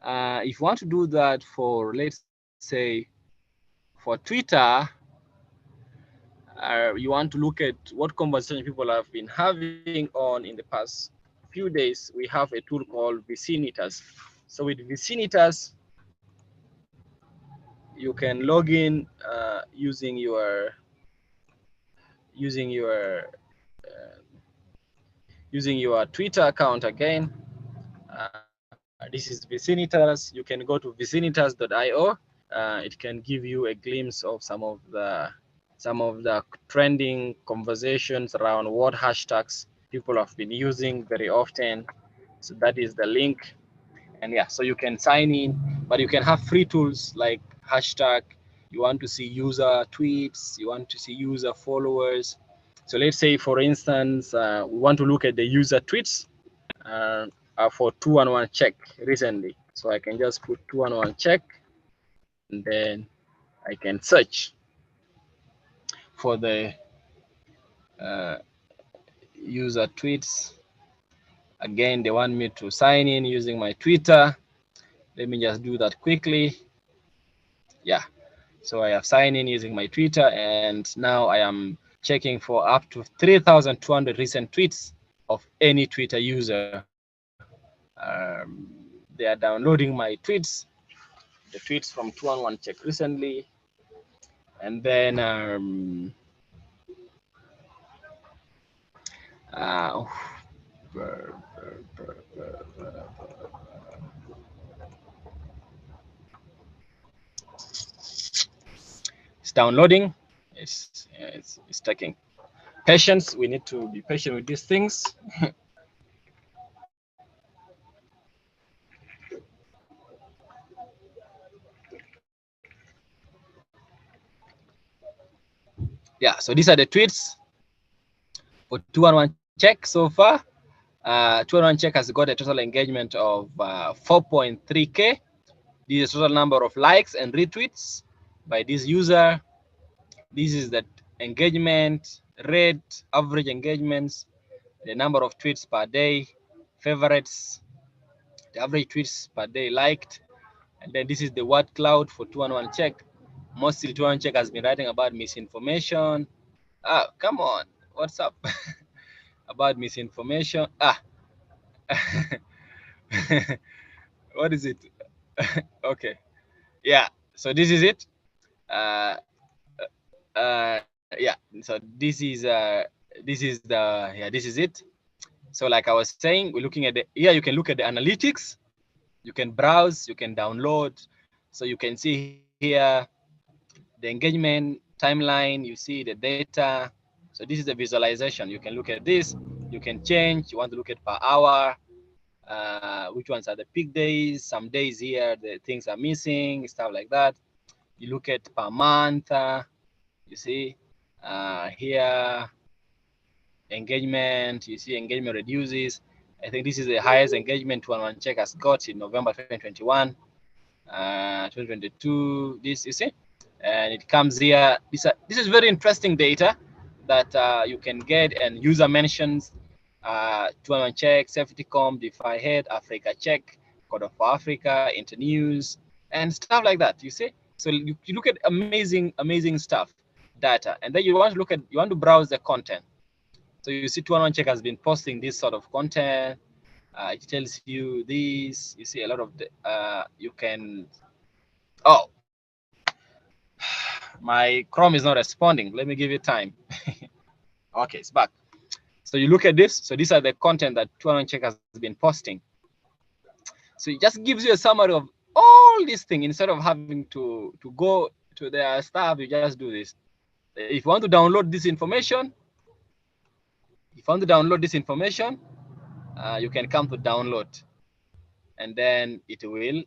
If you want to do that for, let's say, for Twitter, you want to look at what conversation people have been having on in the past few days, we have a tool called Vicinitas. So with Vicinitas, you can log in using your Twitter account again. This is Vicinitas. You can go to vicinitas.io. It can give you a glimpse of some of the trending conversations around what hashtags people have been using very often. So that is the link. And yeah, so you can sign in, but you can have free tools like hashtag. You want to see user tweets, you want to see user followers. So let's say, for instance, we want to look at the user tweets for 211 check recently. So I can just put 211 check, and then I can search for the user tweets. Again, they want me to sign in using my Twitter. Let me just do that quickly. Yeah, so I have signed in using my Twitter, and now I am checking for up to 3,200 recent tweets of any Twitter user. They are downloading my tweets, the tweets from 211 check recently, and then it's downloading. It's taking patience. We need to be patient with these things. Yeah, so these are the tweets for 211 check so far. 211 check has got a total engagement of 4.3K. This is the total number of likes and retweets by this user. This is the engagement rate, average engagements, the number of tweets per day, favorites, the average tweets per day liked. And then this is the word cloud for 211 check. Mostly 211 check has been writing about misinformation. Come on, what's up? about misinformation. What is it? Okay, yeah. So this is it. Uh, yeah. So this is it. So like I was saying, we're looking at here. You can look at the analytics. You can browse. You can download. So you can see here the engagement timeline. You see the data. So this is the visualization. You can look at this. You can change. You want to look at per hour. Which ones are the peak days? Some days here the things are missing, stuff like that. You look at per month. You see here engagement. You see engagement reduces. I think this is the highest engagement one check has got in November 2021, 2022. This you see, and it comes here. This is very interesting data that you can get, and user mentions 211 check, Safetycom, DeFi Head, Africa Check, Code of Africa, Internews, and stuff like that. You see, so you look at amazing stuff, data, and then you want to browse the content. So you see 211 check has been posting this sort of content. It tells you this. You see a lot of the, you can. Oh, my Chrome is not responding. Let me give it time. Okay, it's back. So you look at this. So these are the content that 211 check has been posting. So it just gives you a summary of all these things instead of having to go to their stuff. You just do this. If you want to download this information, you can come to download, and then it will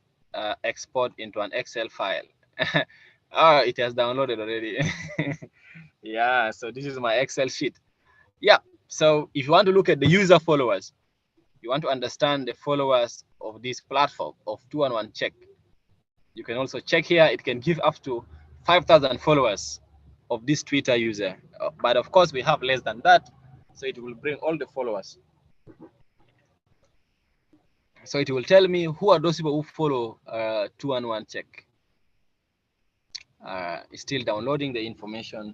export into an Excel file. Oh, it has downloaded already. Yeah, so this is my Excel sheet. Yeah, so if you want to look at the user followers, you want to understand the followers of this platform of 211 check, you can also check here. It can give up to 5,000 followers of this Twitter user. But of course, we have less than that. So it will bring all the followers. So it will tell me who are those people who follow 211 check. It's still downloading the information.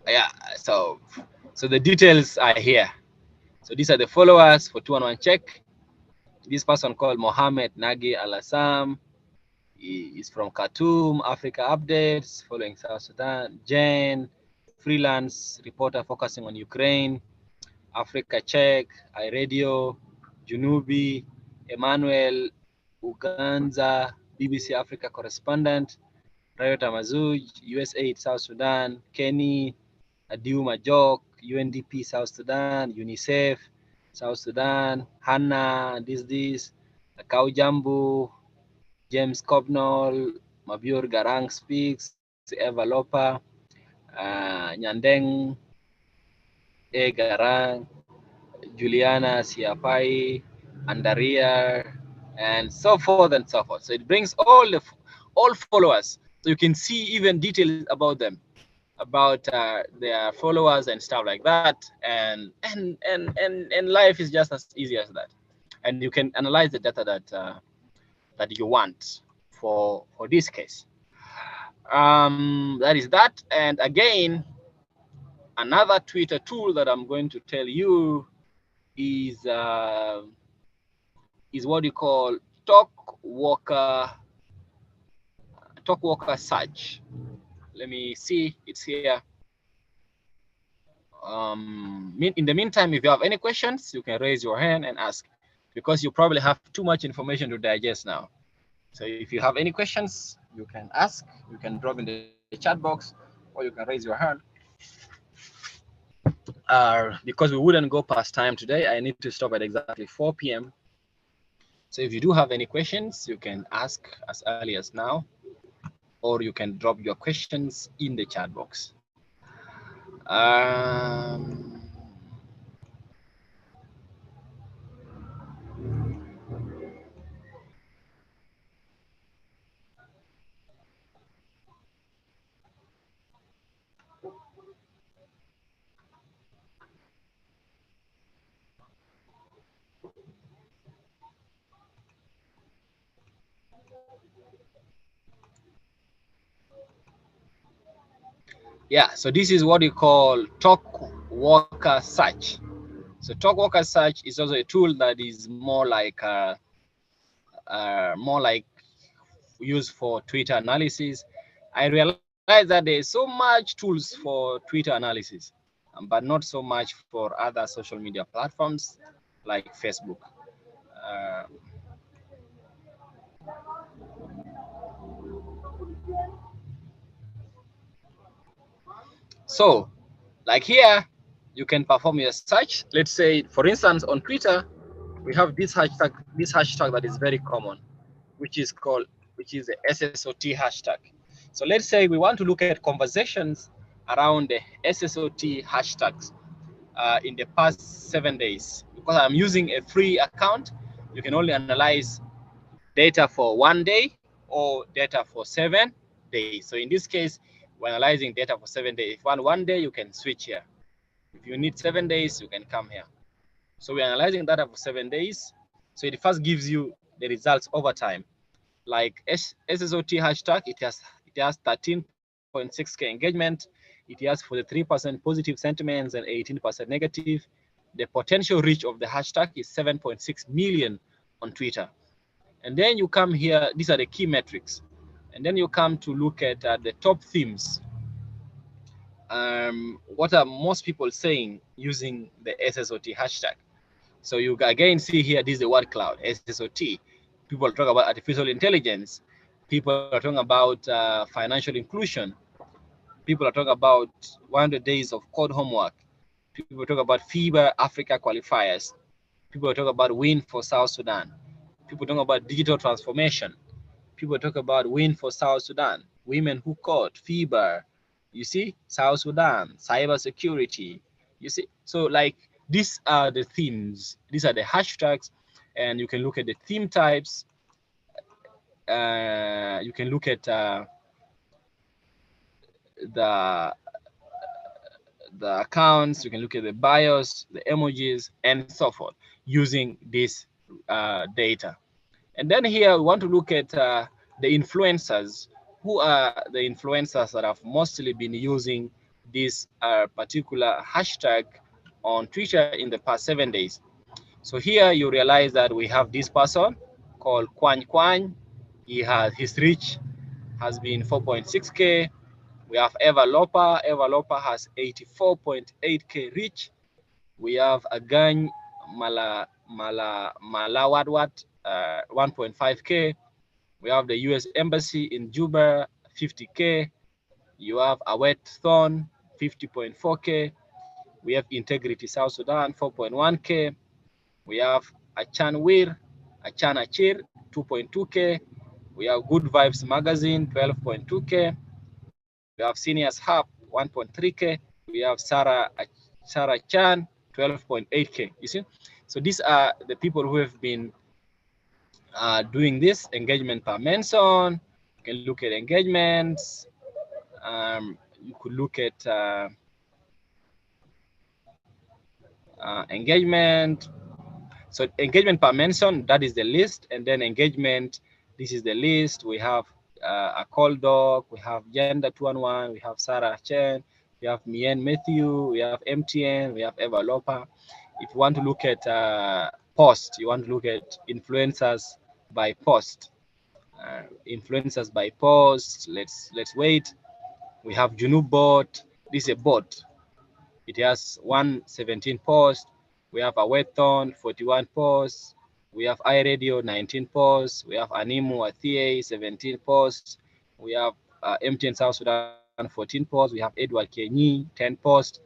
Yeah, so the details are here. So these are the followers for 211 check. This person called Mohammed Nagi Al-Assam is from Khartoum. Africa Updates, following South Sudan. Jane, freelance reporter focusing on Ukraine. Africa Check, iRadio, Junubi, Emmanuel Uganza, BBC Africa correspondent, Riot Amazuj, USAID South Sudan, Kenny, Adiu Majok, UNDP South Sudan, UNICEF South Sudan, Hannah, this, Kau Jambu, James Cobnall, Mabior Garang Speaks, Eva Lopa, Nyandeng, E Garang, Juliana Siapai, Andaria, and so forth and so forth. So it brings all followers, so you can see even details about them, about their followers and stuff like that. And life is just as easy as that. And you can analyze the data that you want for this case. That is that. And again, another Twitter tool that I'm going to tell you is what you call TalkWalker search. Let me see, it's here. In the meantime, if you have any questions, you can raise your hand and ask, because you probably have too much information to digest now. So if you have any questions, you can ask, you can drop in the chat box, or you can raise your hand. Because we wouldn't go past time today, I need to stop at exactly 4 p.m. So if you do have any questions, you can ask as early as now, or you can drop your questions in the chat box. Yeah, so this is what we call Talk Worker Search. So Talk Worker Search is also a tool that is more like used for Twitter analysis. I realize that there's so much tools for Twitter analysis, but not so much for other social media platforms like Facebook. Uh, so, like here, you can perform your search. Let's say, for instance, on Twitter, we have this hashtag that is very common, which is the SSOT hashtag. So let's say we want to look at conversations around the SSOT hashtags in the past 7 days. Because I'm using a free account, you can only analyze data for 1 day or data for 7 days. So in this case, we're analyzing data for 7 days. If one day, you can switch here. If you need 7 days, you can come here. So we're analyzing data for 7 days. So it first gives you the results over time. Like SSOT hashtag, it has 13.6K engagement. It has 43% positive sentiments and 18% negative. The potential reach of the hashtag is 7.6 million on Twitter. And then you come here, these are the key metrics. And then you come to look at the top themes. What are most people saying using the SSOT hashtag? So you again see here, this is the word cloud, SSOT. People talk about artificial intelligence. People are talking about financial inclusion. People are talking about 100 days of code homework. People talk about FIBA Africa qualifiers. People talk about win for South Sudan. People talk about digital transformation. People talk about win for South Sudan. Women who code, FIBA. You see, South Sudan, cyber security. You see, so like these are the themes. These are the hashtags, and you can look at the theme types. You can look at the accounts, you can look at the bios, the emojis, and so forth using this data. And then here we want to look at the influencers. Who are the influencers that have mostly been using this particular hashtag on Twitter in the past 7 days? So here you realize that we have this person called Kwany Kwany. His reach has been 4.6K. We have Eva Lopa. Eva Lopa has 84.8K reach. We have Agany Malawadwat, 1.5K. We have the US Embassy in Juba, 50K. You have Awet Thorn, 50.4K. We have Integrity South Sudan, 4.1K. We have Achan Achir, 2.2K. We have Good Vibes Magazine, 12.2K. We have Seniors Hub, 1.3K. We have Sarah Chan, 12.8K. You see, so these are the people who have been doing this engagement per mention. You can look at engagements. You could look at engagement. So engagement per mention, that is the list, and then engagement, this is the list. We have a call dog, we have Gender 211, we have Sarah Chen, we have Mien Matthew, we have MTN, we have Eva Lopa. If you want to look at post, you want to look at influencers by post. Influencers by post, let's wait. We have Junub bot. This is a bot. It has 117 posts. We have Aweton, 41 posts. We have iRadio, 19 posts. We have Animu Athie, 17 posts. We have MTN South Sudan, 14 posts. We have Edward Kenyi, 10 posts.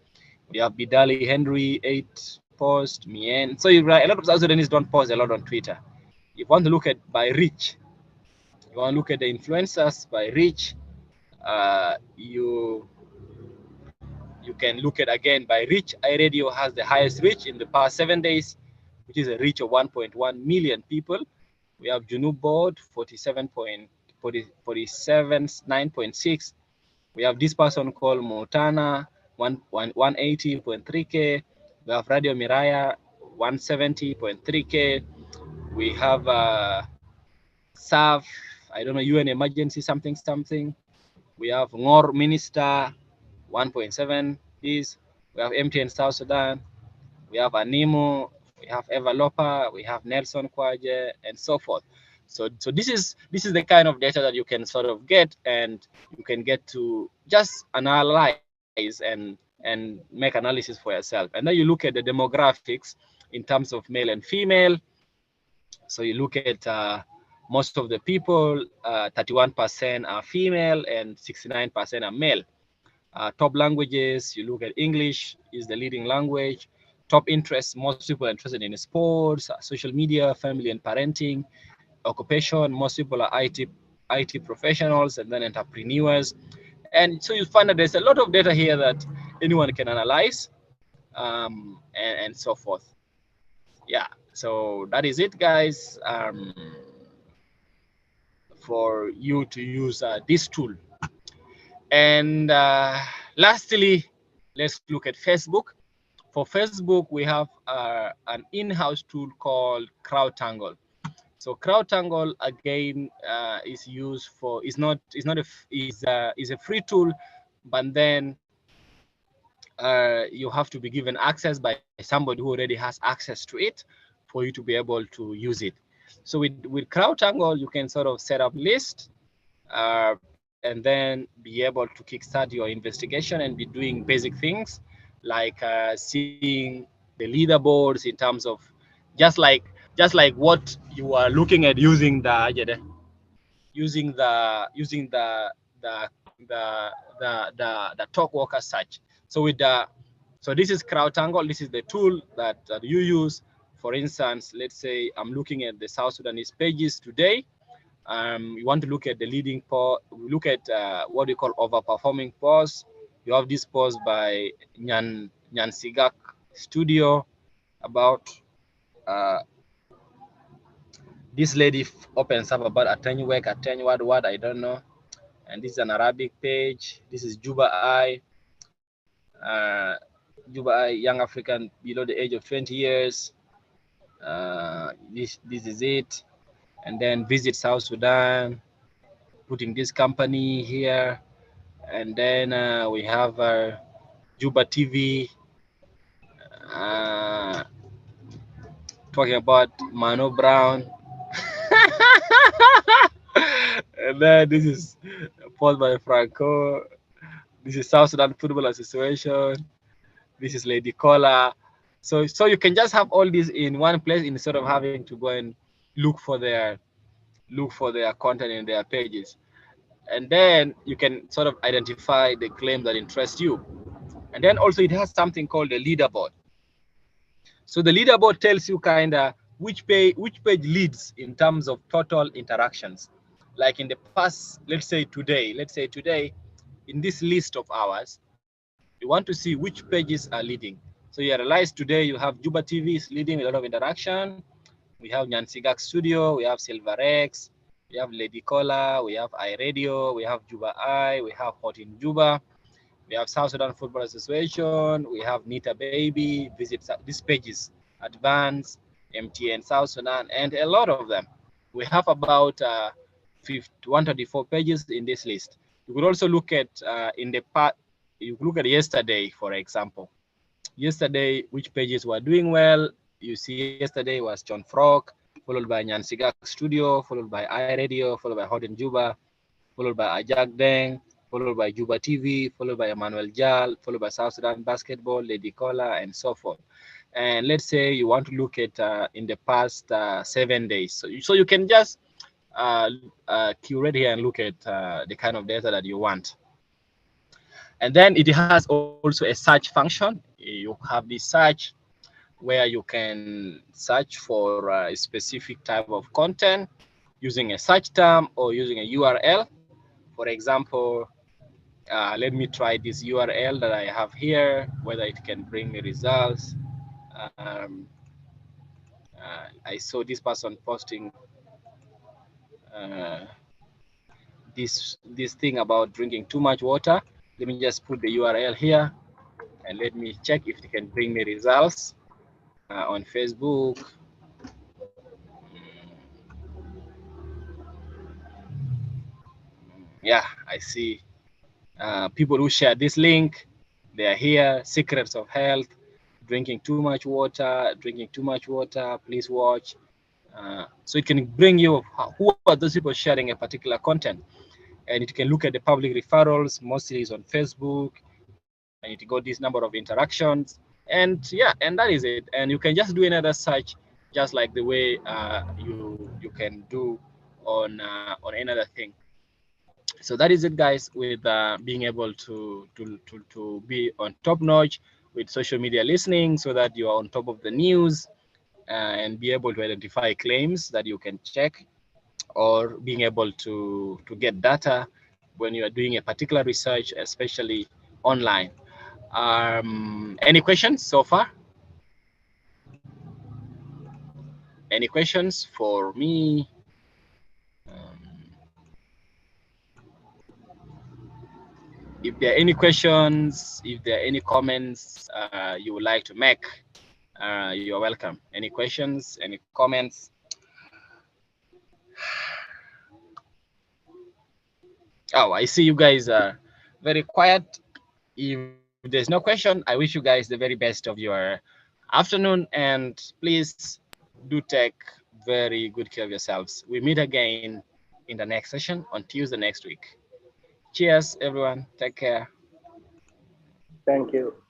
We have Bidali Henry, 8 posts. Mien. So a lot of South Sudanese don't post a lot on Twitter. If you want to look at by reach, you want to look at the influencers by reach, you can look at again by reach. iRadio has the highest reach in the past 7 days, which is a reach of 1.1 million people. We have Junub Board, 9.6. We have this person called Montana, 180.3K. We have Radio Miraya, 170.3K. We have SAF I don't know, UN emergency something something. We have Ngor Minister 1.7 is. We have MTN South Sudan. We have Animo. We have Eva Lopa. We have Nelson Kwaje, and so forth. So this is the kind of data that you can sort of get, and you can get to just analyze and make analysis for yourself. And then you look at the demographics in terms of male and female. So you look at most of the people, 31% are female and 69% are male. Top languages, you look at English is the leading language. Top interests, most people are interested in sports, social media, family and parenting. Occupation, most people are IT professionals and then entrepreneurs. And so you find that there's a lot of data here that anyone can analyze, and so forth. Yeah, so that is it, guys, for you to use this tool. And lastly, let's look at Facebook. For Facebook, we have an in-house tool called CrowdTangle. So CrowdTangle again is used for is a free tool, but then you have to be given access by somebody who already has access to it for you to be able to use it. So with CrowdTangle, you can sort of set up lists and then be able to kickstart your investigation and be doing basic things like seeing the leaderboards in terms of just like what you are looking at using the talk worker search. So with the so this is CrowdTangle. This is the tool that you use. For instance, let's say I'm looking at the South Sudanese pages today. You want to look at the leading post, look at what we call overperforming posts. You have this post by Nyan Sigak Studio about this lady opens up about Atany what I don't know. And this is an Arabic page. This is Juba Eye. Juba Eye, young African below the age of 20 years. This is it. And then visit South Sudan, putting this company here. And then we have Juba TV, talking about Mano Brown. And then this is post by Franco. This is South Sudan Football Association. This is Lady Cola. So you can just have all these in one place instead of having to go and look for their content in their pages. And then you can sort of identify the claim that interests you. And then also it has something called the leaderboard. So the leaderboard tells you kind of which page leads in terms of total interactions. Like in the past, let's say today, in this list of ours, you want to see which pages are leading. So you realize today you have Juba TV is leading a lot of interaction. We have Nyansigak Studio, we have Silverex, we have Lady Cola, we have iRadio, we have Juba Eye, we have Hot in Juba, we have South Sudan Football Association, we have Nita Baby, visit these pages, Advance, MTN South Sudan, and a lot of them. We have about 134 pages in this list. You could also look at you look at yesterday, for example. Yesterday, which pages were doing well? You see, yesterday was John Frog, followed by Nyansigak Studio, followed by iRadio, followed by Hot in Juba, followed by Ajak Deng, followed by Juba TV, followed by Emmanuel Jal, followed by South Sudan Basketball, Lady Cola, and so forth. And let's say you want to look at in the past 7 days. So you can just curate here and look at the kind of data that you want. And then it has also a search function. You have this search where you can search for a specific type of content using a search term or using a URL. For example, let me try this URL that I have here, whether it can bring me results. I saw this person posting this thing about drinking too much water. Let me just put the URL here and let me check if it can bring me results on Facebook. Yeah, I see. People who share this link, they are here. Secrets of health, drinking too much water, please watch. So it can bring you who are those people sharing a particular content, and it can look at the public referrals. Mostly is on Facebook, and it got this number of interactions, and yeah, and that is it. And you can just do another search, just like the way you can do on another thing. So that is it, guys, with being able to be on top notch with social media listening, so that you are on top of the news and be able to identify claims that you can check, or being able to get data when you are doing a particular research, especially online. Any questions so far? Any questions for me? If there are any questions, if there are any comments you would like to make, you are welcome. Any questions, any comments? Oh, I see you guys are very quiet. If there's no question, I wish you guys the very best of your afternoon, and please do take very good care of yourselves. We meet again in the next session on Tuesday next week. Cheers, everyone. Take care. Thank you.